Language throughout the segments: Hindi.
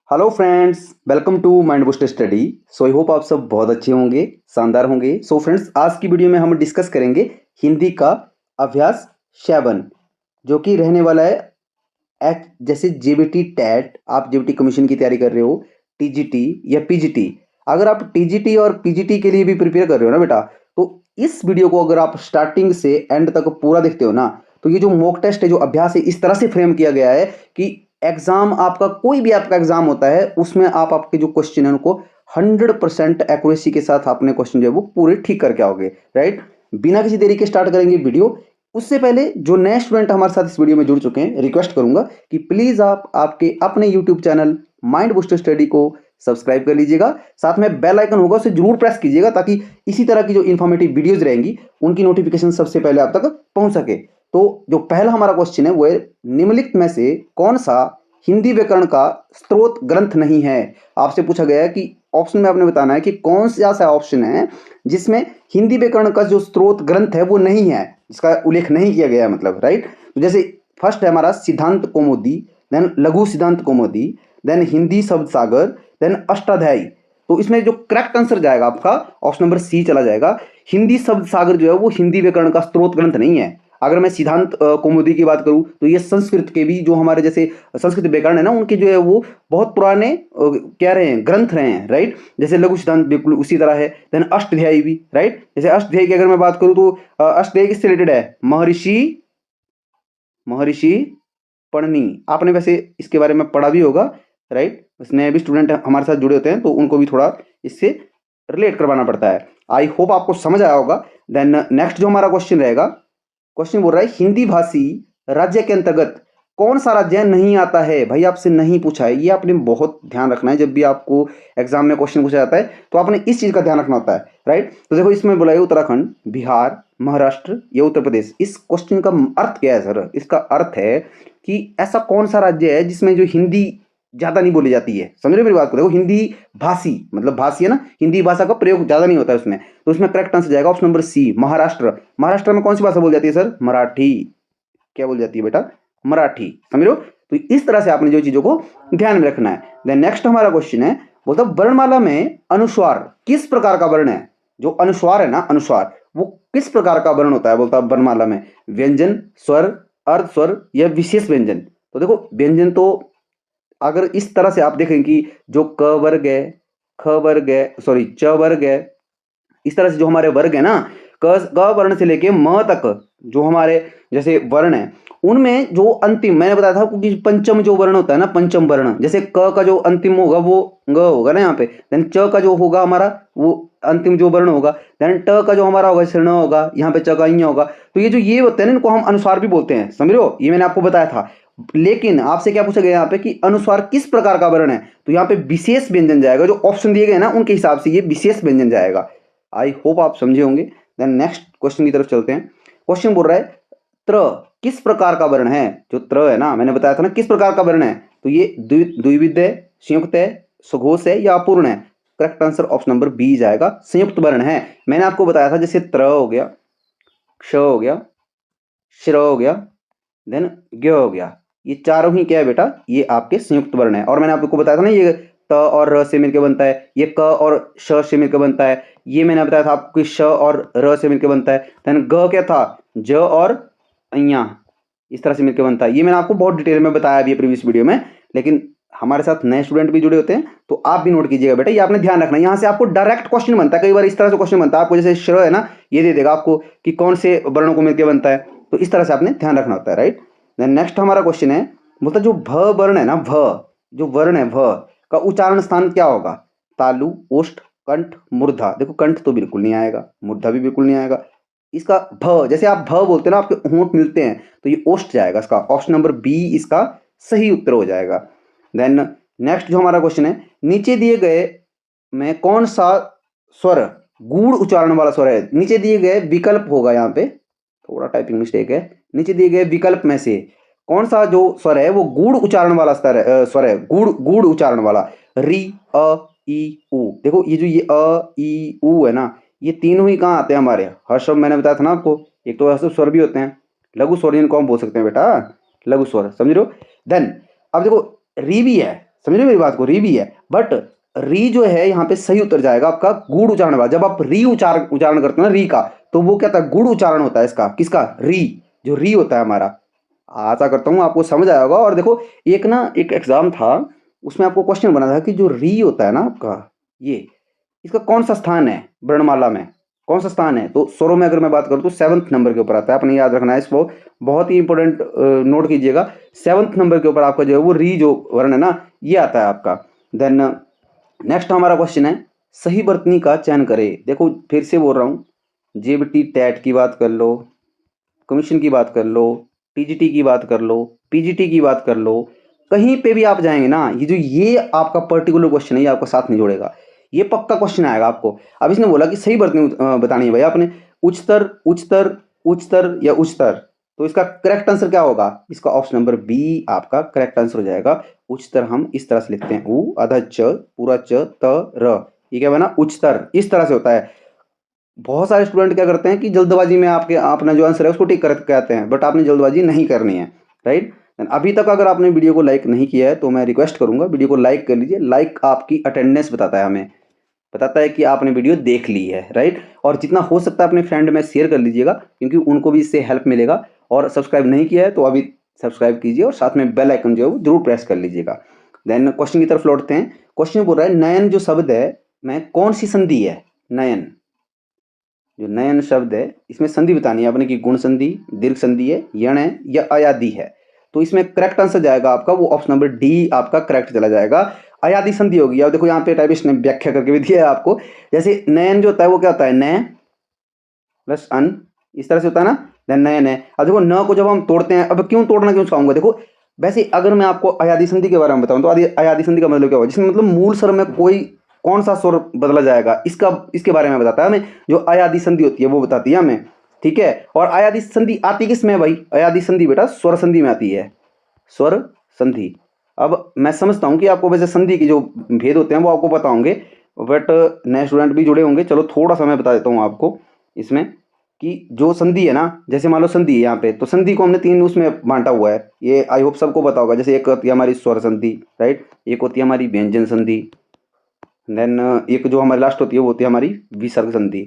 Hello friends, welcome to mind booster study. So I hope आप सब बहुत अच्छे होंगे, शानदार होंगे। सो फ्रेंड्स, आज की वीडियो में हम डिस्कस करेंगे हिंदी का अभ्यास 7 जो कि रहने वाला है एच जैसे जेबीटी टेट। आप जेबीटी कमीशन की तैयारी कर रहे हो, टीजीटी या पीजीटी। अगर आप टीजीटी और पीजीटी के लिए भी प्रिपेयर कर रहे हो ना बेटा, तो इस वीडियो को अगर आप स्टार्टिंग से एंड तक पूरा देखते हो ना, तो ये जो मॉक टेस्ट है, जो अभ्यास है, इस तरह से फ्रेम किया गया है कि एग्जाम आपका कोई भी आपका एग्जाम होता है उसमें आप आपके जो क्वेश्चन है उनको 100% एक्यूरेसी के साथ अपने क्वेश्चन जो है वो पूरे ठीक करके आओगे। राइट, बिना किसी देरी के स्टार्ट करेंगे वीडियो। उससे पहले जो नए स्टूडेंट हमारे साथ इस वीडियो में जुड़ चुके हैं, रिक्वेस्ट करूंगा कि प्लीज आप आपके अपने YouTube channel mind booster study को सब्सक्राइब कर लीजिएगा। साथ में बेल आइकन होगा, उसे जरूर प्रेस कीजिएगा ताकि इसी तरह की जो इन्फॉर्मेटिव वीडियोज रहेंगी उनकी नोटिफिकेशन सबसे पहले आप तक पहुंच सके। तो जो पहला हमारा क्वेश्चन है वो है, निम्नलिखित में से कौन सा हिंदी व्याकरण का स्रोत ग्रंथ नहीं है। आपसे पूछा गया है कि ऑप्शन में आपने बताना है कि कौन सा ऐसा ऑप्शन है जिसमें हिंदी व्याकरण का जो स्रोत ग्रंथ है वो नहीं है, जिसका उल्लेख नहीं किया गया है, मतलब। राइट, तो जैसे फर्स्ट है हमारा सिद्धांत कौमुदी, देन लघु सिद्धांत कौमुदी, देन हिंदी शब्द सागर, देन अष्टाध्यायी। तो इसमें जो करेक्ट आंसर जाएगा आपका ऑप्शन नंबर सी चला जाएगा। हिंदी शब्द सागर जो है वो हिंदी व्याकरण का स्रोत ग्रंथ नहीं है। अगर मैं सिद्धांत कौमुदी की बात करूं तो ये संस्कृत के भी जो हमारे जैसे संस्कृत व्याकरण है ना, उनके जो है वो बहुत पुराने क्या रहे हैं, ग्रंथ रहे हैं। राइट, जैसे लघु सिद्धांत बिल्कुल उसी तरह है। देन अष्टाध्यायी भी। राइट, जैसे अष्टाध्यायी की अगर मैं बात करूं तो अष्टाध्यायी किससे रिलेटेड है? महर्षि महर्षि पढ़नी। आपने वैसे इसके बारे में पढ़ा भी होगा। राइट, उसने भी स्टूडेंट हमारे साथ जुड़े होते हैं तो उनको भी थोड़ा इससे रिलेट करवाना पड़ता है। आई होप आपको समझ आया होगा। देन नेक्स्ट जो हमारा क्वेश्चन रहेगा, क्वेश्चन बोल रहा है हिंदी भाषी राज्य के अंतर्गत कौन सा राज्य नहीं आता है। भाई आपसे नहीं पूछा है, ये आपने बहुत ध्यान रखना है। जब भी आपको एग्जाम में क्वेश्चन पूछा जाता है तो आपने इस चीज का ध्यान रखना होता है। राइट, तो देखो इसमें बोला है उत्तराखंड, बिहार, महाराष्ट्र या उत्तर प्रदेश। इस क्वेश्चन का अर्थ क्या है सर? इसका अर्थ है कि ऐसा कौन सा राज्य है जिसमें जो हिंदी ज्यादा नहीं बोली जाती है। समझ रहे हो मेरी बात को? देखो हिंदी भाषी मतलब भाषी है ना, हिंदी भाषा का प्रयोग ज्यादा नहीं होता है उसमें। तो उसमें करेक्ट आंसर जाएगा option number C, Maharashtra. Maharashtra में कौन सी भाषा बोली जाती है सर? मराठी। क्या बोली जाती है बेटा? मराठी। समझ रहे हो? तो इस तरह से आपने जो चीजों को ध्यान में रखना है। देन नेक्स्ट हमारा क्वेश्चन है, बोलता वर्णमाला में अनुस्वार किस प्रकार का वर्ण है? जो अनुस्वार है ना, अनुस्वार वो किस प्रकार का वर्ण होता है? बोलता वर्णमाला में व्यंजन, स्वर, अर्ध स्वर या विशेष व्यंजन। तो देखो व्यंजन तो अगर इस तरह से आप देखें कि जो क वर्ग है, ख वर्ग है, सॉरी च वर्ग है, इस तरह से जो हमारे वर्ग है ना, क वर्ण से लेके म तक जो हमारे जैसे वर्ण है, उनमें जो अंतिम मैंने बताया था कि पंचम जो वर्ण होता है ना, पंचम वर्ण, जैसे क का जो अंतिम होगा वो ग होगा ना यहाँ पे। देन च का जो होगा हमारा वो अंतिम जो वर्ण होगा। देन ट का जो हमारा होगा ण होगा, यहाँ पे च का इ होगा। तो ये जो ये होते हैं ना, इनको हम अनुस्वार भी बोलते हैं। समझ रहे हो? ये मैंने आपको बताया था। लेकिन आपसे क्या पूछा गया यहाँ पे कि अनुस्वार किस प्रकार का वर्ण है, तो यहाँ पे विशेष व्यंजन जाएगा। जो ऑप्शन दिए गए ना उनके हिसाब से ये विशेष व्यंजन जाएगा। आई होप आप समझे होंगे। देन नेक्स्ट क्वेश्चन की तरफ चलते हैं। क्वेश्चन बोल रहा है त्र किस प्रकार का वर्ण है? जो त्र है ना, मैंने बताया था ना किस प्रकार का वर्ण है, तो ये द्विविध है, संयुक्त है, सघोष है या अपूर्ण है? Correct answer option number B जाएगा, संयुक्त वर्ण है। मैंने आपको बताया था जैसे त्र हो गया, क्ष हो गया, श्र हो गया, देन ज्ञ हो गया। ये चारों ही क्या है बेटा? ये आपके संयुक्त वर्ण है। और मैंने आपको बताया था ना ये त और र से मिलकर बनता है, ये क और श से मिलकर बनता है। ये मैंने बताया था आपको श और र से मिलकर बनता है। देन ग क्या था? ज और अइया, इस तरह से मिलकर बनता है। ये मैंने आपको बहुत डिटेल में बताया अभी प्रीवियस वीडियो में, लेकिन हमारे साथ नए स्टूडेंट भी जुड़े होते हैं तो आप भी नोट कीजिएगा बेटा। ये आपने ध्यान रखना है। यहाँ से आपको डायरेक्ट क्वेश्चन बनता है, कई बार इस तरह से क्वेश्चन बनता है आपको, जैसे श्र है ना, ये दे देगा आपको कि कौन से वर्णों को मिलकर बनता है। तो इस तरह से आपने ध्यान रखना होता है। राइट, देन नेक्स्ट हमारा क्वेश्चन है, मतलब जो भ वर्ण है ना, भ जो वर्ण है भ का उच्चारण स्थान क्या होगा? तालु, ओष्ठ, कंठ, मूर्धा। देखो कंठ तो बिल्कुल नहीं आएगा, मूर्धा भी बिल्कुल नहीं आएगा। इसका भ, जैसे आप भ बोलते हैं ना, आपके होंठ मिलते हैं, तो ये ओष्ठ जाएगा। इसका ऑप्शन नंबर बी इसका सही उत्तर हो जाएगा। देन नेक्स्ट जो हमारा क्वेश्चन है, नीचे दिए गए में कौन सा स्वर गूढ़ उच्चारण वाला स्वर है? नीचे दिए गए विकल्प होगा, यहाँ पे थोड़ा टाइपिंग मिस्टेक है। नीचे दिए गए विकल्प में से कौन सा जो स्वर है वो गूढ़ उच्चारण वाला स्वर है? गूढ़ गूढ़ उच्चारण वाला। री, अ, ई, उ। देखो ये जो ये अ, ई, उ है ना, ये तीनों ही कहाँ आते हैं हमारे? हर शब्द मैंने बताया था ना आपको, एक तो हर्ष स्वर भी होते हैं, लघु स्वर जिनको हम बोल सकते हैं बेटा, लघु स्वर। समझ रहे हो? देन अब देखो री भी है, समझ रहे हो मेरी बात को, री भी है, बट री जो है यहाँ पे सही उत्तर जाएगा आपका गुड़ उच्चारण वाला। जब आप री उच्चारण करते हो ना री का, तो वो क्या था, गुड़ उच्चारण होता है इसका, किसका, री, जो री होता है हमारा। आशा करता हूँ आपको समझ आया होगा। और देखो एक एग्जाम था, उसमें आपको क्वेश्चन बना था कि जो री होता है ना आपका, ये इसका कौन सा स्थान है वर्णमाला में, कौन सा स्थान है। तो स्वरों में अगर मैं बात करूँ तो 7th नंबर के ऊपर आता है, आपने याद रखना है इसको, बहुत ही इंपॉर्टेंट नोट कीजिएगा। 7th नंबर के ऊपर आपका जो है वो री जो वर्ण है ना, ये आता है आपका। देन नेक्स्ट हमारा क्वेश्चन है, सही वर्तनी का चयन करें। देखो फिर से बोल रहा हूँ, जेबीटी टेट की बात कर लो, कमीशन की बात कर लो, टीजीटी की बात कर लो, पीजीटी की बात कर लो, कहीं पे भी आप जाएंगे ना, ये आपका पर्टिकुलर क्वेश्चन है, ये आपका साथ नहीं जोड़ेगा, ये पक्का क्वेश्चन आएगा आपको। अब इसने बोला कि सही वर्तनी बतानी है भैया आपने, उच्चतर उच्चतर उच्चतर या उच्चतर, तो इसका करेक्ट आंसर क्या होगा, इसका ऑप्शन नंबर बी आपका करेक्ट आंसर हो जाएगा। उच्चतर हम इस तरह से लिखते हैं, उ आधा च पूरा च त र, ये क्या बना, उच्चतर, इस तरह से होता है। बहुत सारे स्टूडेंट क्या करते हैं कि जल्दबाजी में आपके अपना जो आंसर है उसको टिक करके आते हैं, बट आपने जल्दबाजी नहीं करनी है, राइट। अभी तक अगर आपने वीडियो को लाइक नहीं किया है तो मैं रिक्वेस्ट करूंगा वीडियो को लाइक कर लीजिए। लाइक आपकी अटेंडेंस बताता है, हमें बताता है कि आपने वीडियो देख ली है, राइट। और जितना हो सकता है अपने फ्रेंड में शेयर कर लीजिएगा, क्योंकि उनको भी इससे हेल्प मिलेगा। और सब्सक्राइब नहीं किया है तो अभी सब्सक्राइब कीजिए और साथ में बेल आइकन जो है वो जरूर प्रेस कर लीजिएगा। देन क्वेश्चन की तरफ लौटते हैं। क्वेश्चन बोल रहा है, नयन जो शब्द है में कौन सी संधि है, नयन जो नयन शब्द है इसमें संधि बतानी है आपने कि गुण संधि, दीर्घ संधि है, यण है या अयादि है। तो इसमें करेक्ट आंसर जाएगा आपका वो ऑप्शन नंबर डी आपका करेक्ट चला जाएगा, अयादि संधि होगी। अब देखो यहाँ पे टाइपिस्ट ने व्याख्या करके भी दिया है आपको, जैसे नयन जो होता है वो क्या होता है, नय प्लस अन, इस तरह से होता है ना, देन नयन है। अब देखो न को जब हम तोड़ते हैं, अब क्यों तोड़ना क्यों सिखाऊंगा, देखो वैसे अगर मैं आपको अयादि संधि के बारे में बताऊं तो अयादि संधि का मतलब क्या होगा, जिसमें मतलब मूल स्वर में कोई कौन सा स्वर बदला जाएगा, इसके बारे में बताता है हमें। जो अयादि संधि होती है वो बताती है हमें, ठीक है। और अयादि संधि आती किस में भाई, अयादि संधि बेटा स्वर संधि में आती है, स्वर संधि। अब मैं समझता हूं कि आपको वैसे संधि के जो भेद होते हैं वो आपको पता होंगे, बट नए स्टूडेंट भी जुड़े होंगे, चलो थोड़ा सा मैं बता देता हूँ आपको इसमें कि जो संधि है ना, जैसे मान लो संधि है यहाँ पे, तो संधि को हमने 3 उसमें बांटा हुआ है, ये आई होप सबको पता होगा। जैसे एक होती है हमारी स्वर संधि, राइट, एक होती है हमारी व्यंजन संधि, देन एक जो हमारी लास्ट होती है वो होती है हमारी विसर्ग संधि,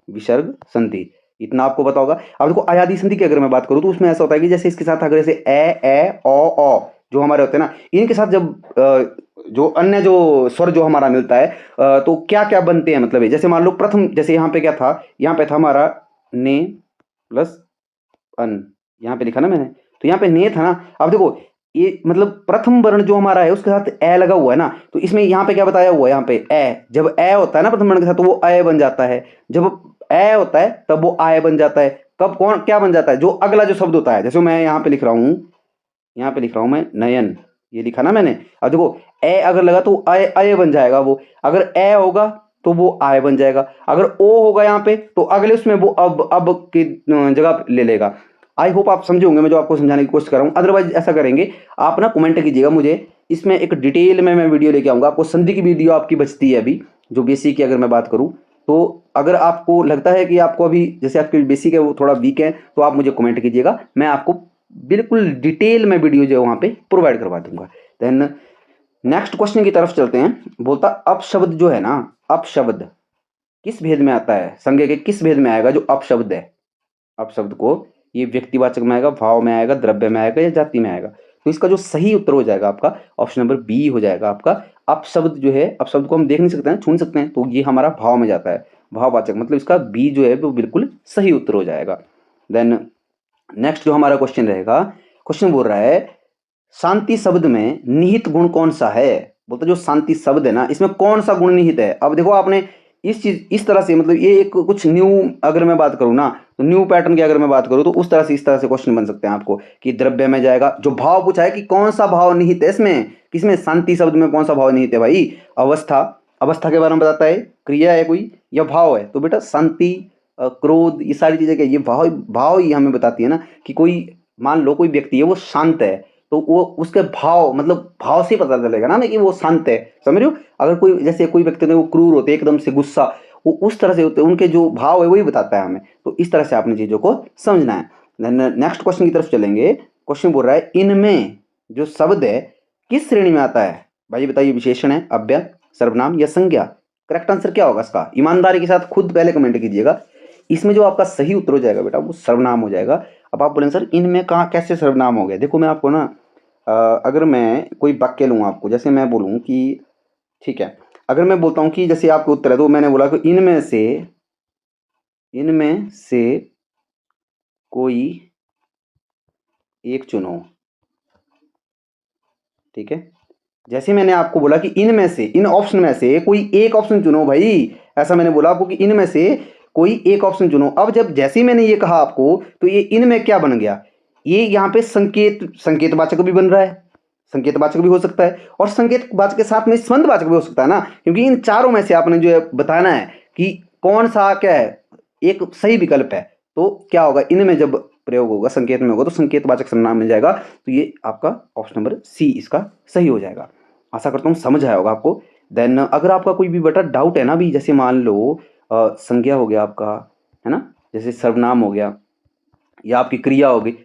विसर्ग संधि, इतना आपको पता होगा। अब देखो अयादि संधि की अगर मैं बात करूँ तो उसमें ऐसा होता है कि जैसे इसके साथ अगर जैसे ए ओ जो हमारे होते हैं ना, इनके साथ जब जो अन्य जो स्वर जो हमारा मिलता है, तो क्या क्या बनते हैं, मतलब जैसे मान लो प्रथम, जैसे यहाँ पे क्या था, यहाँ पे था हमारा ने प्लस अन, यहाँ पे लिखा ना मैंने, तो यहाँ पे ने था ना। अब देखो ये मतलब प्रथम वर्ण जो हमारा है उसके साथ ए लगा हुआ है ना, तो इसमें यहाँ पे क्या बताया हुआ है, यहाँ पे ए, जब ए होता है ना प्रथम वर्ण के साथ तो वो अय बन जाता है, जब ए होता है तब वो आय बन जाता है। कब कौन क्या बन जाता है, जो अगला जो शब्द होता है, जैसे मैं यहाँ पे लिख रहा हूँ, यहाँ पे लिख रहा हूँ मैं नयन, ये लिखा ना मैंने। अब देखो ए अगर लगा तो अय अय बन जाएगा वो, अगर ए होगा तो वो आय बन जाएगा, अगर ओ होगा यहाँ पे तो अगले उसमें वो अब की जगह ले लेगा। आई होप आप समझे होंगे मैं जो आपको समझाने की कोशिश कर रहा हूँ। अदरवाइज ऐसा करेंगे, आप ना कमेंट कीजिएगा मुझे, इसमें एक डिटेल में मैं वीडियो लेके आऊँगा। आपको संधि की वीडियो आपकी बचती है अभी, जो बेसिक की अगर मैं बात करूँ, तो अगर आपको लगता है कि आपको अभी जैसे आपकी बेसिक है वो थोड़ा वीक है, तो आप मुझे कमेंट कीजिएगा, मैं आपको बिल्कुल डिटेल में वीडियो जो है वहाँ पे प्रोवाइड करवा दूंगा। देन नेक्स्ट क्वेश्चन की तरफ चलते हैं। बोलता अपशब्द जो है ना, अपशब्द किस भेद में आता है, संज्ञा के किस भेद में आएगा जो अपशब्द है। अपशब्द को ये व्यक्तिवाचक में आएगा, भाव में आएगा, द्रव्य में आएगा या जाति में आएगा। तो इसका जो सही उत्तर हो जाएगा आपका ऑप्शन नंबर बी हो जाएगा आपका। अपशब्द जो है, अपशब्द को हम देख नहीं सकते हैं, छू सकते हैं, तो ये हमारा भाव में जाता है, भाववाचक, मतलब इसका बी जो है वो बिल्कुल सही उत्तर हो जाएगा। देन नेक्स्ट जो हमारा क्वेश्चन रहेगा, क्वेश्चन बोल रहा है शांति शब्द में निहित गुण कौन सा है। बोलते जो शांति शब्द है ना इसमें कौन सा गुण निहित है। अब देखो आपने इस चीज इस तरह से, मतलब ये एक कुछ न्यू अगर मैं बात करूँ ना, तो न्यू पैटर्न की अगर मैं बात करूँ तो उस तरह से इस तरह से क्वेश्चन बन सकते हैं आपको कि द्रव्य में जाएगा, जो भाव पूछा है कि कौन सा भाव निहित है इसमें, किसमें, शांति शब्द में कौन सा भाव निहित है भाई, अवस्था, अवस्था के बारे में बताता है, क्रिया है कोई या भाव है, तो बेटा शांति, क्रोध, ये सारी चीजें क्या, ये भाव भाव ही हमें बताती है ना कि कोई, मान लो कोई व्यक्ति है वो शांत है, तो वो उसके भाव, मतलब भाव से पता चलेगा ना हमें कि वो शांत है, समझ रहे हो। अगर कोई जैसे कोई व्यक्ति वो क्रूर होते हैं एकदम से गुस्सा, वो उस तरह से होते हैं, उनके जो भाव है वही बताता है हमें। तो इस तरह से आपने चीजों को समझना है। नेक्स्ट क्वेश्चन की तरफ चलेंगे। क्वेश्चन बोल रहा है इनमें जो शब्द है किस श्रेणी में आता है, भाई बताइए, विशेषण है, अव्यय, सर्वनाम या संज्ञा? करेक्ट आंसर क्या होगा इसका? ईमानदारी के साथ खुद पहले कमेंट कीजिएगा। इसमें जो आपका सही उत्तर हो जाएगा बेटा वो सर्वनाम हो जाएगा। अब आप बोलेंगे सर इनमें कहाँ कैसे सर्वनाम हो गया? देखो मैं आपको ना अगर मैं कोई वाक्य लूँ आपको, जैसे मैं बोलूँ कि ठीक है, अगर मैं बोलता हूँ कि जैसे आपको उत्तर है तो मैंने बोला कि इनमें से कोई एक चुनो, ठीक है। जैसे मैंने आपको बोला कि इनमें से, इन ऑप्शन में से कोई एक ऑप्शन चुनो भाई, ऐसा मैंने बोला आपको कि इनमें से कोई एक ऑप्शन चुनो। अब जब जैसे ही मैंने ये कहा आपको तो ये इनमें क्या बन गया? ये यहाँ पे संकेतवाचक भी बन रहा है, संकेतवाचक भी हो सकता है और संकेतवाचक के साथ में संबंधवाचक भी हो सकता है ना, क्योंकि इन चारों में से आपने जो है बताना है कि कौन सा क्या है एक सही विकल्प है। तो क्या होगा, इनमें जब प्रयोग होगा, संकेत में होगा तो संकेतवाचक सर्वनाम मिल जाएगा। तो ये आपका ऑप्शन नंबर सी इसका सही हो जाएगा। आशा करता हूँ समझ आया होगा आपको। देन अगर आपका कोई भी बेटा डाउट है ना भी, जैसे मान लो संज्ञा हो गया आपका, है ना, जैसे सर्वनाम हो गया या आपकी क्रिया होगी।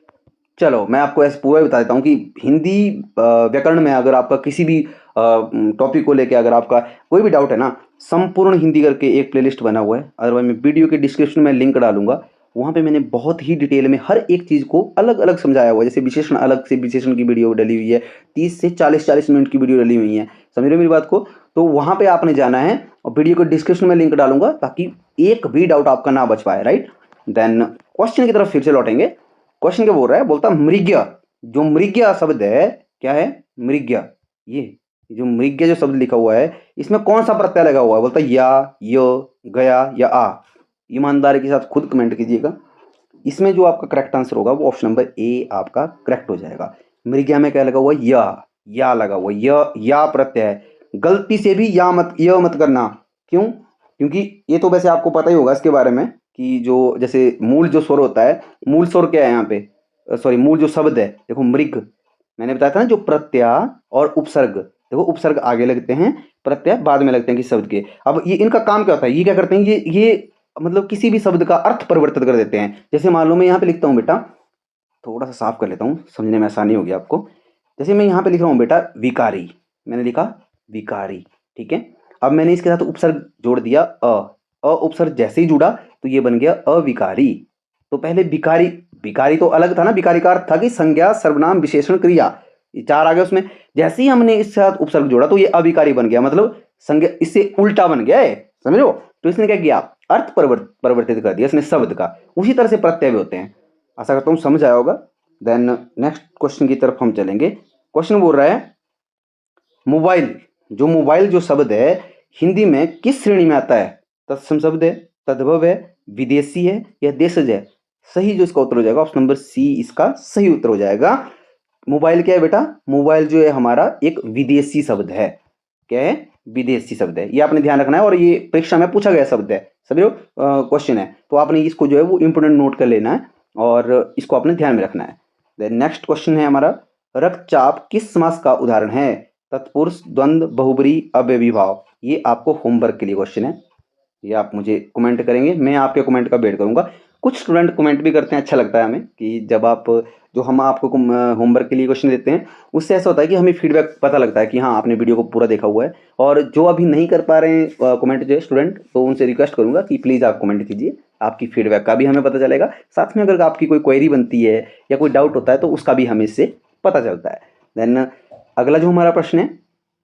चलो मैं आपको ऐसे पूरा बता देता हूँ कि हिंदी व्याकरण में अगर आपका किसी भी टॉपिक को लेके अगर आपका कोई भी डाउट है ना, संपूर्ण हिंदी करके एक प्लेलिस्ट बना हुआ है, अदरवाइज मैं वीडियो के डिस्क्रिप्शन में लिंक डालूंगा। वहाँ पे मैंने बहुत ही डिटेल में हर एक चीज़ को अलग अलग समझाया हुआ है। जैसे विशेषण, अलग से विशेषण की वीडियो डली हुई है, 30 से 40 मिनट की वीडियो डली हुई है। समझ रहे हो मेरी बात को? तो वहाँ पे आपने जाना है और वीडियो को डिस्क्रिप्शन में लिंक डालूंगा ताकि एक भी डाउट आपका ना बच पाए, राइट। देन क्वेश्चन की तरफ फिर से लौटेंगे। क्वेश्चन क्या बोल रहा है? बोलता मृग्या, जो मृग्या शब्द है, क्या है? मृग्या। ये जो मृग्या जो शब्द लिखा हुआ है इसमें कौन सा प्रत्यय लगा हुआ है? बोलता या, य, गया या आ? ईमानदारी के साथ खुद कमेंट कीजिएगा। इसमें जो आपका करेक्ट आंसर होगा वो ऑप्शन नंबर ए आपका करेक्ट हो जाएगा। मृग्या में क्या लगा हुआ है? या लगा हुआ है, या प्रत्यय है। गलती से भी य मत करना। क्यों? क्योंकि ये तो वैसे आपको पता ही होगा इसके बारे में कि जो जैसे मूल जो स्वर होता है, मूल स्वर क्या है यहाँ पे, सॉरी मूल जो शब्द है, देखो मृग, मैंने बताया था ना, जो प्रत्यय और उपसर्ग, देखो उपसर्ग आगे लगते हैं, प्रत्यय बाद में लगते हैं किसी शब्द के। अब ये इनका काम क्या होता है? ये क्या करते हैं, ये मतलब किसी भी शब्द का अर्थ परिवर्तित कर देते हैं। जैसे मान लो मैं यहाँ पे लिखता हूँ बेटा, थोड़ा सा साफ कर लेता हूँ समझने में आसानी होगी आपको। जैसे मैं यहाँ पे लिख रहा हूँ बेटा विकारी, मैंने लिखा विकारी, ठीक है। अब मैंने इसके साथ उपसर्ग जोड़ दिया उपसर्ग जैसे ही जुड़ा तो ये बन गया अविकारी। तो पहले विकारी, विकारी तो अलग था ना, विकारी का अर्थ था कि संज्ञा, सर्वनाम, विशेषण, क्रिया, ये चार आ गए उसमें। जैसे ही हमने इसके साथ उपसर्ग जोड़ा तो ये अविकारी बन गया, मतलब संज्ञा इससे उल्टा बन गया है, समझो। तो इसने क्या किया, अर्थ परिवर्तित कर दिया इसने शब्द का। उसी तरह से प्रत्यय भी होते हैं। आशा करता हूँ समझ आया होगा। देन नेक्स्ट क्वेश्चन की तरफ हम चलेंगे। क्वेश्चन बोल रहा है मोबाइल, जो मोबाइल जो शब्द है हिंदी में किस श्रेणी में आता है? तत्सम शब्द है, तद्भव है, विदेशी है या देशज है? सही जो इसका उत्तर हो जाएगा ऑप्शन नंबर सी इसका सही उत्तर हो जाएगा। मोबाइल क्या है बेटा? मोबाइल जो है हमारा एक विदेशी शब्द है। क्या है? विदेशी शब्द है। ये आपने ध्यान रखना है और ये परीक्षा में पूछा गया शब्द है, समझो क्वेश्चन है। तो आपने इसको जो है वो इंपोर्टेंट नोट कर लेना है और इसको आपने ध्यान में रखना है। देन नेक्स्ट क्वेश्चन है हमारा, रक्तचाप किस समास का उदाहरण है? तत्पुरुष, द्वंद्व, बहुब्री, अव्ययीभाव। ये आपको होमवर्क के लिए क्वेश्चन है। ये आप मुझे कमेंट करेंगे, मैं आपके कमेंट का वेट करूंगा। कुछ स्टूडेंट कमेंट भी करते हैं, अच्छा लगता है हमें कि जब आप, जो हम आपको होमवर्क के लिए क्वेश्चन देते हैं उससे ऐसा होता है कि हमें फीडबैक पता लगता है कि हाँ आपने वीडियो को पूरा देखा हुआ है। और जो अभी नहीं कर पा रहे हैं कमेंट जो है स्टूडेंट, तो उनसे रिक्वेस्ट करूंगा कि प्लीज़ आप कमेंट कीजिए, आपकी फीडबैक का भी हमें पता चलेगा। साथ में अगर आपकी कोई क्वेरी बनती है या कोई डाउट होता है तो उसका भी हमें इससे पता चलता है। देन अगला जो हमारा प्रश्न है,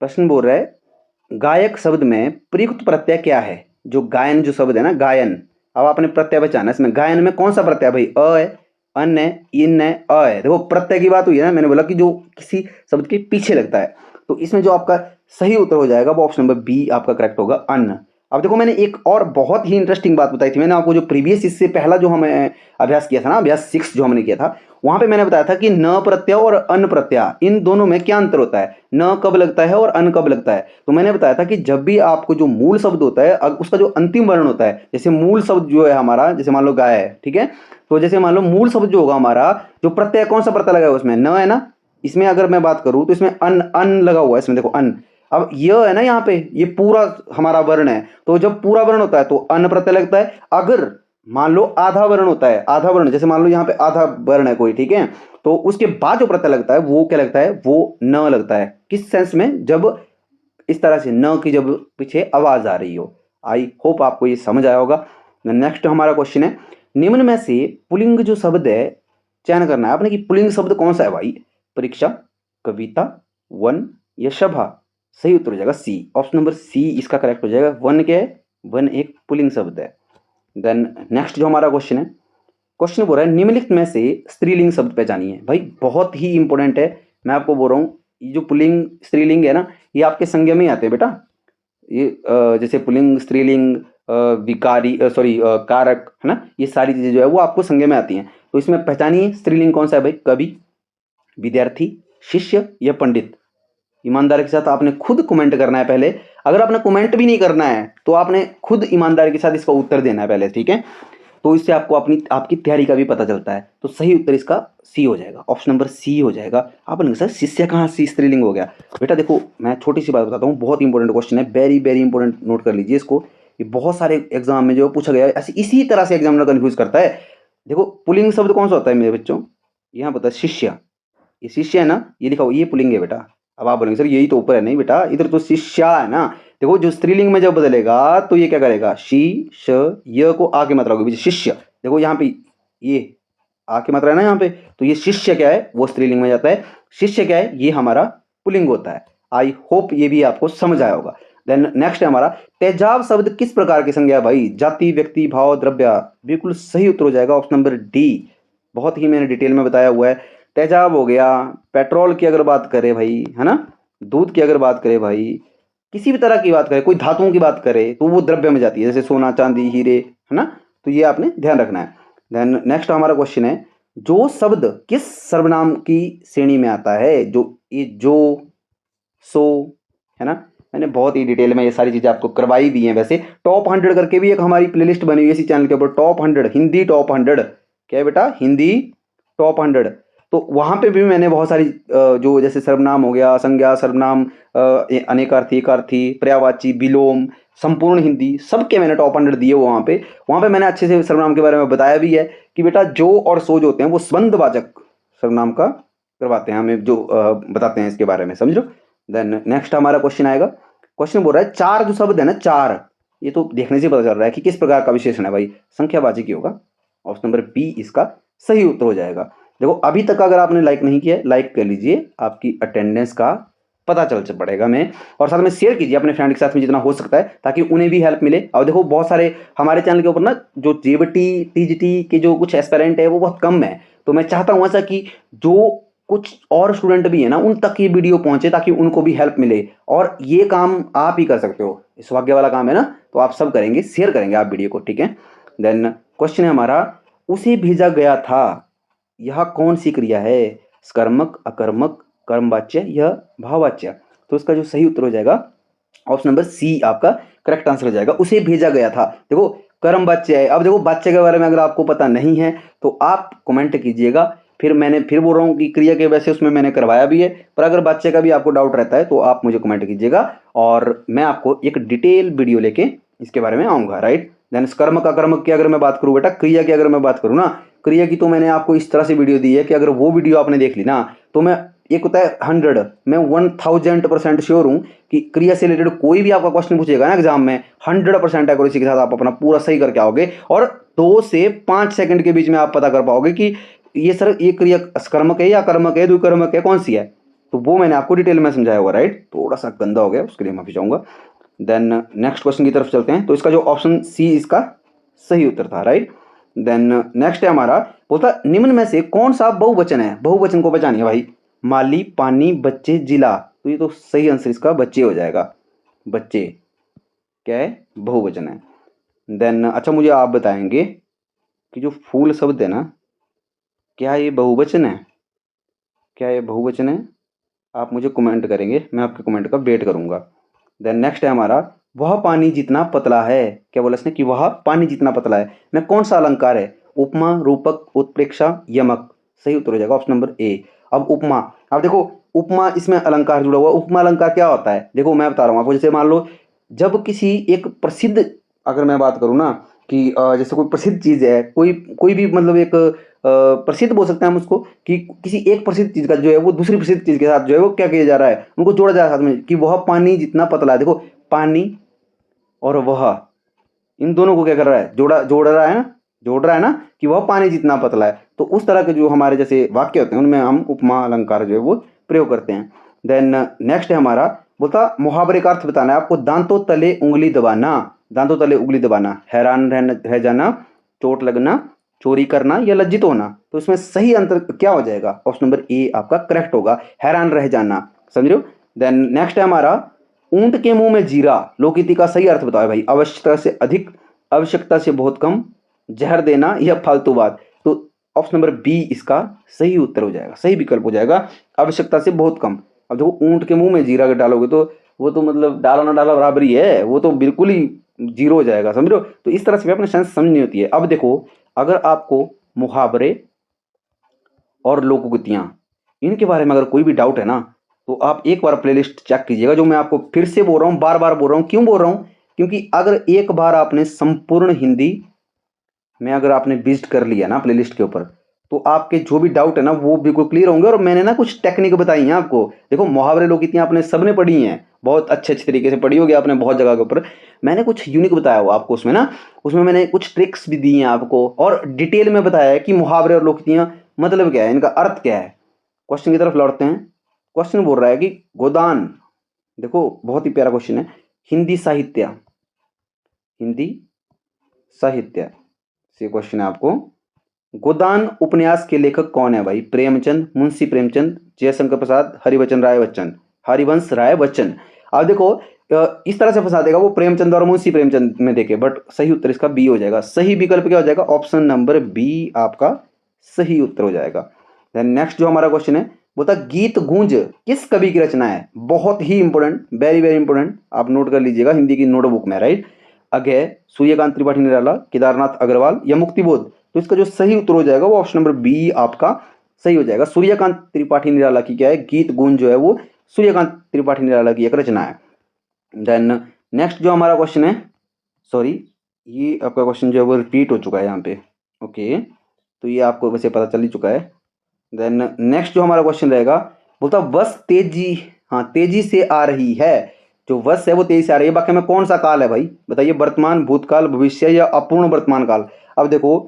प्रश्न बोल रहा है गायक शब्द में प्रयुक्त प्रत्यय क्या है? जो गायन जो शब्द है ना, गायन, अब आपने प्रत्यय बचाना है इसमें। गायन में कौन सा प्रत्यय भाई? अ है, अन है, इन है, अ है। देखो प्रत्यय की बात हुई है ना, मैंने बोला कि जो किसी शब्द के पीछे लगता है। तो इसमें जो आपका सही उत्तर हो जाएगा वो ऑप्शन नंबर बी आपका करेक्ट होगा, अन्न। अब देखो मैंने एक और बहुत ही इंटरेस्टिंग बात बताई थी, मैंने आपको जो प्रीवियस इससे पहला जो हमें अभ्यास किया था ना, अभ्यास 6 जो हमने किया था, वहां पे मैंने बताया था कि न प्रत्यय और अन प्रत्यय, इन दोनों में क्या अंतर होता है, न कब लगता है और अन कब लगता है। तो मैंने बताया था कि जब भी आपको जो मूल शब्द होता है उसका जो अंतिम वर्ण होता है, जैसे मूल शब्द जो है हमारा, जैसे मान लो गाय है, ठीक है, तो जैसे मान लो मूल शब्द जो होगा हमारा, जो प्रत्यय कौन सा प्रत्यय लगा है उसमें? न है ना। इसमें अगर मैं बात करूं तो इसमें अन, अन लगा हुआ है इसमें, देखो अन। अब यह है ना यहाँ पे, ये पूरा हमारा वर्ण है, तो जब पूरा वर्ण होता है तो अन प्रत्यय लगता है। अगर मान लो आधा वर्ण होता है, आधा वर्ण, जैसे मान लो यहाँ पे आधा वर्ण है कोई, ठीक है, तो उसके बाद जो प्रत्यय लगता है वो क्या लगता है, वो न लगता है। किस सेंस में, जब इस तरह से न की जब पीछे आवाज आ रही हो। आई होप आपको ये समझ आया होगा। नेक्स्ट हमारा क्वेश्चन है, निम्न में से पुल्लिंग जो शब्द है चयन करना है आपने कि पुल्लिंग शब्द कौन सा है भाई। परीक्षा, कविता, वन या सभा। सही उत्तर हो जाएगा सी, ऑप्शन नंबर सी इसका करेक्ट हो जाएगा। वन क्या है, वन एक पुल्लिंग शब्द है। देन नेक्स्ट जो हमारा क्वेश्चन है, क्वेश्चन बोल रहा है निम्नलिखित में से स्त्रीलिंग शब्द पहचानिए। भाई बहुत ही इंपॉर्टेंट है, मैं आपको बोल रहा हूँ ये जो पुल्लिंग स्त्रीलिंग है ना, ये आपके संज्ञा में ही आते हैं बेटा। ये जैसे पुल्लिंग, स्त्रीलिंग, विकारी, सॉरी कारक, है ना, ये सारी चीजें जो है वो आपको संज्ञा में आती हैं। तो इसमें पहचानिए स्त्रीलिंग कौन सा है भाई। कवि, विद्यार्थी, शिष्य या पंडित। ईमानदारी के साथ आपने खुद कमेंट करना है पहले। अगर आपने कमेंट भी नहीं करना है तो आपने खुद ईमानदारी के साथ इसका उत्तर देना है पहले, ठीक है। तो इससे आपको अपनी आपकी तैयारी का भी पता चलता है। तो सही उत्तर इसका सी हो जाएगा, ऑप्शन नंबर सी हो जाएगा। आप बोलेंगे सर शिष्य कहाँ से स्त्रीलिंग हो गया। बेटा देखो मैं छोटी सी बात बताता हूँ, बहुत इंपॉर्टेंट क्वेश्चन है, वेरी वेरी इंपॉर्टेंट, नोट कर लीजिए इसको। ये बहुत सारे एग्जाम में जो पूछा गया है, ऐसे इसी तरह से एग्जामिनर कंफ्यूज करता है। देखो पुल्लिंग शब्द कौन सा होता है मेरे बच्चों, यहाँ पता है शिष्य। ये शिष्य है ना, ये लिखा हुआ ये पुल्लिंग है बेटा। अब आप बोलेंगे सर यही तो ऊपर है। नहीं बेटा, इधर तो शिष्या है ना। देखो जो स्त्रीलिंग में जब बदलेगा तो ये क्या करेगा, शी श य को आ की मात्रा होगी शिष्य। देखो यहाँ पे ये आ की मात्रा है ना यहाँ पे, तो ये शिष्य क्या है वो स्त्रीलिंग में जाता है। शिष्य क्या है, ये हमारा पुल्लिंग होता है। आई होप ये भी आपको समझ आया होगा। देन नेक्स्ट है हमारा, तेजाब शब्द किस प्रकार की संज्ञा है भाई। जाति, व्यक्ति, भाव, द्रव्य। बिल्कुल सही उत्तर हो जाएगा ऑप्शन नंबर डी। बहुत ही मैंने डिटेल में बताया हुआ है। तेजाब हो गया, पेट्रोल की अगर बात करें भाई, है ना, दूध की अगर बात करें भाई, किसी भी तरह की बात करें, कोई धातुओं की बात करें तो वो द्रव्य में जाती है, जैसे सोना, चांदी, हीरे, है ना। तो ये आपने ध्यान रखना है। देन नेक्स्ट हमारा क्वेश्चन है, जो शब्द किस सर्वनाम की श्रेणी में आता है। जो ये जो, सो, है ना, मैंने बहुत ही डिटेल में ये सारी चीजें आपको करवाई भी हैं। वैसे टॉप 100 करके भी एक हमारी प्लेलिस्ट बनी हुई है इसी चैनल के ऊपर, टॉप 100 हिंदी टॉप 100। क्या है बेटा, हिंदी टॉप 100। तो वहां पे भी मैंने बहुत सारी जो जैसे सर्वनाम हो गया, संज्ञा, सर्वनाम, अनेकार्थी, एकार्थी, पर्यायवाची, विलोम, संपूर्ण हिंदी, सबके मैंने टॉप 100 दिए वहां पे मैंने अच्छे से सर्वनाम के बारे में बताया भी है कि बेटा जो और सो जो होते हैं वो संबंधवाचक सर्वनाम का करवाते हैं हमें, जो बताते हैं इसके बारे में, समझ लो। देन नेक्स्ट हमारा क्वेश्चन आएगा, क्वेश्चन बोल रहा है चार जो शब्द है ना, चार, ये तो देखने से पता चल रहा है कि किस प्रकार का विशेषण है भाई। संख्यावाची की होगा, ऑप्शन नंबर बी इसका सही उत्तर हो जाएगा। देखो अभी तक अगर आपने लाइक नहीं किया लाइक कर लीजिए, आपकी अटेंडेंस का पता चल पड़ेगा मैं। और साथ में शेयर कीजिए अपने फ्रेंड के साथ में जितना हो सकता है, ताकि उन्हें भी हेल्प मिले। और देखो बहुत सारे हमारे चैनल के ऊपर ना जो जेबीटी टीजीटी के जो कुछ एस्पिरेंट है वो बहुत कम है। तो मैं चाहता हूँ ऐसा कि जो कुछ और स्टूडेंट भी है ना उन तक ये वीडियो पहुंचे, ताकि उनको भी हेल्प मिले। और ये काम आप ही कर सकते हो, सौभाग्य वाला काम है ना, तो आप सब करेंगे, शेयर करेंगे आप वीडियो को, ठीक है। देन क्वेश्चन है हमारा, उसे भेजा गया था, यह कौन सी क्रिया है। कर्मक, अकर्मक, कर्मवाच्य या भाववाच्य। तो इसका जो सही उत्तर हो जाएगा ऑप्शन नंबर सी आपका करेक्ट आंसर हो जाएगा। उसे भेजा गया था, देखो कर्मवाच्य है। अब देखो वाच्य के बारे में अगर आपको पता नहीं है तो आप कमेंट कीजिएगा। फिर मैंने फिर बोल रहा हूँ कि क्रिया के वैसे उसमें मैंने करवाया भी है, पर अगर वाच्य का भी आपको डाउट रहता है तो आप मुझे कमेंट कीजिएगा और मैं आपको एक डिटेल वीडियो लेके इसके बारे में आऊँगा, राइट। देन कर्मक, अकर्मक की अगर मैं बात करूँ बेटा, क्रिया की अगर मैं बात करूँ ना, क्रिया की तो मैंने आपको इस तरह से वीडियो दी है कि अगर वो वीडियो आपने देख ली ना, तो मैं एक होता है 100, मैं 1000% श्योर हूँ कि क्रिया से रिलेटेड कोई भी आपका क्वेश्चन पूछेगा ना एग्जाम में, 100% एक्यूरेसी के साथ आप अपना पूरा सही करके आओगे और 2 से 5 सेकंड के बीच में आप पता कर पाओगे कि ये सर ये क्रिया कर्मक है या कर्मक है, द्विकर्मक है, कौन सी है। तो वो मैंने आपको डिटेल में समझाया हुआ, राइट। थोड़ा सा गंदा हो गया, उसके लिए माफी चाहूंगा। देन नेक्स्ट क्वेश्चन की तरफ चलते हैं। तो इसका जो ऑप्शन सी इसका सही उत्तर था, राइट। देन नेक्स्ट है हमारा, बोलता निम्न में से कौन सा बहुवचन है। बहुवचन को पहचानिए भाई। माली, पानी, बच्चे, जिला। तो ये तो सही आंसर इसका बच्चे हो जाएगा। बच्चे क्या है, बहुवचन है। देन अच्छा मुझे आप बताएंगे कि जो फूल शब्द है ना, क्या ये बहुवचन है, क्या ये बहुवचन है। आप मुझे कमेंट करेंगे, मैं आपके कमेंट का वेट करूंगा। देन नेक्स्ट है हमारा, वह पानी जितना पतला है। क्या बोला इसने कि वह पानी जितना पतला है, में कौन सा अलंकार है। उपमा, रूपक, उत्प्रेक्षा, यमक। सही उत्तर हो जाएगा ऑप्शन नंबर ए। अब उपमा, अब देखो उपमा इसमें अलंकार जुड़ा हुआ। उपमा अलंकार क्या होता है, देखो मैं बता रहा हूँ आपको। जैसे मान लो जब किसी एक प्रसिद्ध, अगर मैं बात करूँ ना कि जैसे कोई प्रसिद्ध चीज है, कोई कोई भी मतलब एक प्रसिद्ध बोल सकते हैं हम उसको, कि किसी एक प्रसिद्ध चीज़ का जो है वो दूसरी प्रसिद्ध चीज़ के साथ जो है वो क्या किया जा रहा है, उनको जोड़ा जा रहा है साथ में, कि वह पानी जितना पतला है। देखो पानी और वह, इन दोनों को क्या कर रहा है, जोड़ रहा है ना, जोड़ रहा है ना, कि वह पानी जितना पतला है। तो उस तरह के जो हमारे जैसे वाक्य होते हैं उनमें हम उपमा अलंकार जो है वो प्रयोग करते हैं। देन नेक्स्ट है हमारा, बोलता मुहावरे का अर्थ बताना है आपको। दांतों तले उंगली दबाना, दांतों तले उंगली दबाना, हैरान रह जाना, चोट लगना, चोरी करना या लज्जित होना। तो इसमें सही अंतर क्या हो जाएगा, ऑप्शन नंबर ए आपका करेक्ट होगा, हैरान रह जाना। समझ रहे हो। देन नेक्स्ट है हमारा, ऊंट के मुंह में जीरा, लोकगीति का सही अर्थ बताओ भाई। आवश्यकता से अधिक, आवश्यकता से बहुत कम, जहर देना या फालतू बात। तो ऑप्शन नंबर बी इसका सही उत्तर हो जाएगा, सही विकल्प हो जाएगा, आवश्यकता से बहुत कम। अब देखो ऊंट के मुंह में जीरा अगर डालोगे तो वो तो मतलब डाला ना डाला बराबर ही है, वो तो बिल्कुल ही जीरो हो जाएगा। समझ रहे हो। तो इस तरह से भी अपने सेंस समझनी होती है। अब देखो अगर आपको मुहावरे और लोकगीतियाँ इनके बारे में अगर कोई भी डाउट है ना, तो आप एक बार प्लेलिस्ट चेक कीजिएगा, जो मैं आपको फिर से बोल रहा हूँ, बार बार बोल रहा हूँ। क्यों बोल रहा हूँ, क्योंकि अगर एक बार आपने संपूर्ण हिंदी में अगर आपने विजिट कर लिया ना प्लेलिस्ट के ऊपर, तो आपके जो भी डाउट है ना वो बिल्कुल क्लियर होंगे। और मैंने ना कुछ टेक्निक बताई हैं आपको। देखो मुहावरे लोकगीतियाँ आपने सबने पढ़ी हैं, बहुत अच्छे अच्छे तरीके से पढ़ी होगी आपने बहुत जगह के ऊपर। मैंने कुछ यूनिक बताया हुआ आपको उसमें ना, उसमें मैंने कुछ ट्रिक्स भी दी हैं आपको, और डिटेल में बताया है कि मुहावरे और लोकगीतियाँ मतलब क्या है, इनका अर्थ क्या है। क्वेश्चन की तरफ लौटते हैं। क्वेश्चन बोल रहा है कि गोदान, देखो बहुत ही प्यारा क्वेश्चन है, हिंदी साहित्य, हिंदी साहित्य से क्वेश्चन है आपको। गोदान उपन्यास के लेखक कौन है भाई। प्रेमचंद, मुंशी प्रेमचंद, जयशंकर प्रसाद, हरिवंश राय बच्चन, हरिवंश राय बच्चन। अब देखो इस तरह से फंसा देगा वो प्रेमचंद और मुंशी प्रेमचंद में देखे, बट सही उत्तर इसका बी हो जाएगा। सही विकल्प क्या हो जाएगा, ऑप्शन नंबर बी आपका सही उत्तर हो जाएगा। देन नेक्स्ट जो हमारा क्वेश्चन है, बोलता गीत गूंज किस कवि की रचना है। बहुत ही इंपॉर्टेंट, वेरी वेरी इंपॉर्टेंट, आप नोट कर लीजिएगा हिंदी की नोटबुक में, राइट। अगय, सूर्यकांत त्रिपाठी निराला, केदारनाथ अग्रवाल या मुक्तिबोध। तो इसका जो सही उत्तर हो जाएगा वो ऑप्शन नंबर बी आपका सही हो जाएगा। सूर्यकांत त्रिपाठी निराला की क्या है, गीत गूंज जो है वो सूर्यकांत त्रिपाठी निराला की एक रचना है। देन नेक्स्ट जो हमारा क्वेश्चन है, सॉरी ये आपका क्वेश्चन जो है वो रिपीट हो चुका है यहाँ पे, ओके, तो ये आपको वैसे पता चल ही चुका है। देन नेक्स्ट जो हमारा क्वेश्चन रहेगा, बोलता बस तेजी, हाँ तेजी से आ रही है। जो बस है वो तेजी से आ रही है, वाक्य में कौन सा काल है भाई, बताइए। वर्तमान, भूतकाल, भविष्य या अपूर्ण वर्तमान काल। अब देखो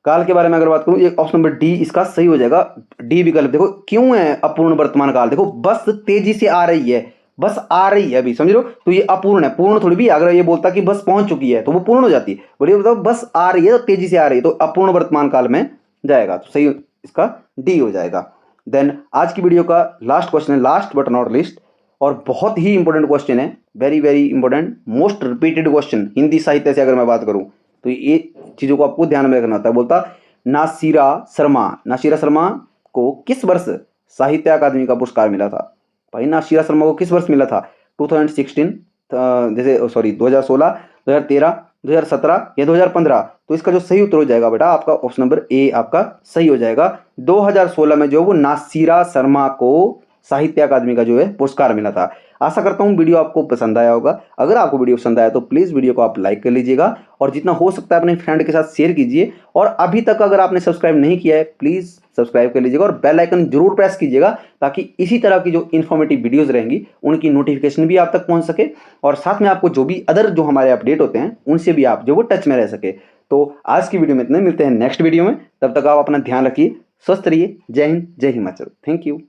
काल के बारे में अगर बात करूं, ये ऑप्शन नंबर डी इसका सही हो जाएगा, डी विकल्प। देखो क्यों है अपूर्ण वर्तमान काल, देखो बस तेजी से आ रही है, बस आ रही है अभी, समझ लो, तो ये अपूर्ण है, पूर्ण थोड़ी भी। अगर ये बोलता कि बस पहुंच चुकी है तो वो पूर्ण हो जाती है, बोलिए बताओ बस आ रही है तो तेजी से आ रही है, तो अपूर्ण वर्तमान काल में जाएगा, तो सही इसका डी हो जाएगा। देन आज की वीडियो का लास्ट क्वेश्चन है, लास्ट बट नॉट लिस्ट, और बहुत ही इंपॉर्टेंट क्वेश्चन है, very very important, most repeated question Hindi साहित्य से अगर मैं बात करूं, तो ये चीज़ों को आपको ध्यान में रखना होता है। बोलता नासिरा शर्मा, नासिरा शर्मा को किस वर्ष साहित्य अकादमी का पुरस्कार मिला था। भाई नासिरा शर्मा को किस वर्ष मिला था, 2016, जैसे सॉरी 2016, 2013, 2017 या 2015। तो इसका जो सही उत्तर हो जाएगा बेटा आपका ऑप्शन नंबर ए आपका सही हो जाएगा। 2016 में जो वो नासिरा शर्मा को साहित्य अकादमी का जो है पुरस्कार मिला था। आशा करता हूँ वीडियो आपको पसंद आया होगा। अगर आपको वीडियो पसंद आया तो प्लीज़ वीडियो को आप लाइक कर लीजिएगा, और जितना हो सकता है अपने फ्रेंड के साथ शेयर कीजिए। और अभी तक अगर आपने सब्सक्राइब नहीं किया है प्लीज़ सब्सक्राइब कर लीजिएगा, और बेल आइकन जरूर प्रेस कीजिएगा, ताकि इसी तरह की जो इन्फॉर्मेटिव वीडियोज़ रहेंगी उनकी नोटिफिकेशन भी आप तक पहुँच सके, और साथ में आपको जो भी अदर जो हमारे अपडेट होते हैं उनसे भी आप जो वो टच में रह सके। तो आज की वीडियो में इतने, मिलते हैं नेक्स्ट वीडियो में, तब तक आप अपना ध्यान रखिए, स्वस्थ रहिए। जय हिंद, जय हिमाचल, थैंक यू।